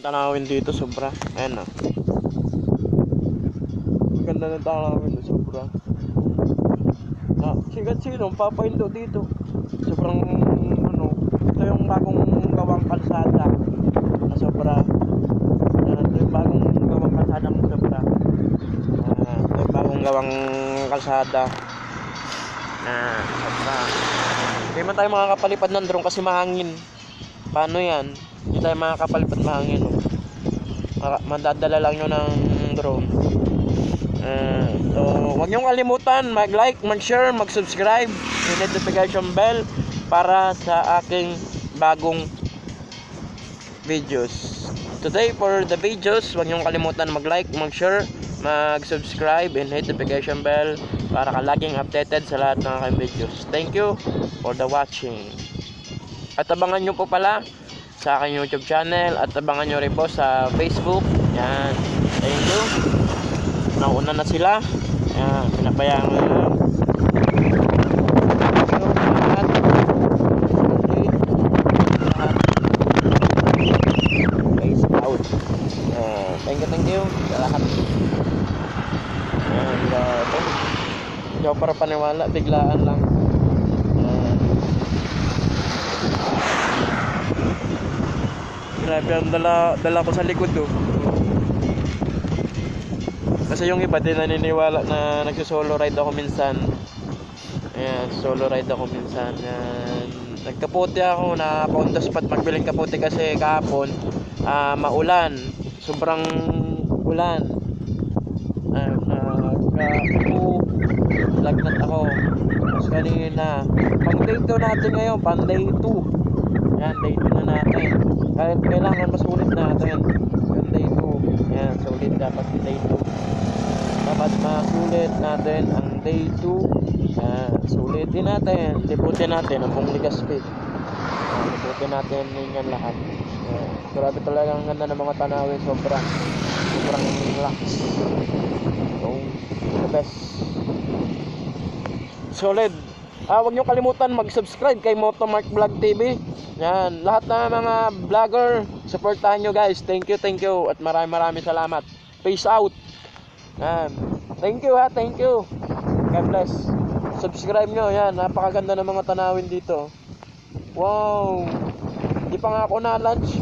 Tanawin dito sobra. Ayan na. Ganda ng tanawin dito sobra. Sigat sino papahindo dito. Sobrang ano, ito yung bagong gawang kalsada na sobra. Ito yung bagong gawang kalsada ng sobra. Ito yung bagong gawang kalsada na sobra. Hindi man tayo makakapalipad ng drone kasi mahangin. Paano yan? Hindi tayo makakapalipad mahangin. Madadala lang nyo ng drone. So huwag nyo kalimutan mag-like, mag-share, mag-subscribe, notification bell para sa aking bagong videos. Today for the videos, huwag nyo kalimutan mag-like, mag-share, mag-subscribe, and hit notification bell para ka laging updated sa lahat ng aking videos. Thank you for the watching. At abangan nyo po pala sa aking YouTube channel at abangan nyo rin po sa Facebook. Yan. Thank you. Nauna na sila. Yan. Pinabayaan mo na. Peace out. Thank you sa lahat. Yan. Hindi ako para paniwala. Biglaan lang. Grabe ang dala ko sa likod ko. Kasi yung iba din naniniwala na nagsosolo ride ako minsan. Ayan, solo ride ako minsan. Ayan. Nagkapote ako na on the spot magbiling kapote kasi kahapon maulan. Sobrang ulan. Lagnat ako. Mas kanina. Pang day 2 natin ngayon. Pang day 2. Ayan, day 2 na natin. Kahit kailangan masulit natin. Pang day 2. Ayan, sulit dapat day 2. Dapat masulit natin ang day 2. Sulitin natin. Liputin natin ang buong Legazpi. Liputin natin yan lahat. Grabe talaga ang ganda ng mga tanawin. Sobrang relax. So, the best. Solid. Huwag nyo kalimutan mag-subscribe kay Motomark Vlog TV. Yan, lahat ng mga vlogger, supportahan nyo guys. Thank you at maraming salamat. Peace out. Yan. Thank you. God bless. Subscribe nyo. Yan, napakaganda ng mga tanawin dito. Wow. Hindi pa nga ako na lunch.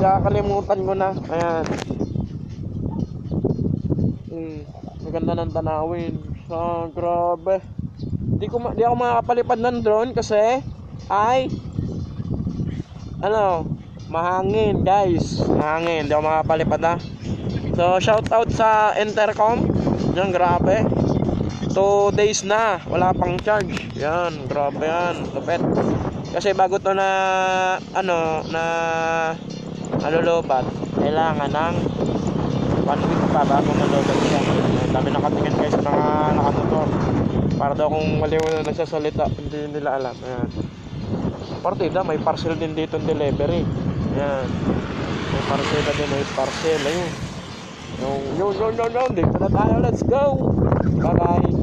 Kalimutan ko na. Ayan. Maganda ng tanawin. Grabe. Di ako makakapalipad ng drone kasi mahangin guys. Mahangin. Di ako makakapalipad So shout out sa Intercom. Yan, grabe. 2 days na wala pang charge. Yan, grabe yan. Lupet. Kasi bago to na malulubat, kailangan ng 1 week pa bago malulubat siya. Dami nakatingin guys sa mga nakamotor. Para daw kung maliw na nagsasalita, hindi nila alam. Ayan. Partida, may parcel din dito ng delivery. Ayan. May parcel. Ayun. Yo. Dito na tayo. Let's go. Bye-bye.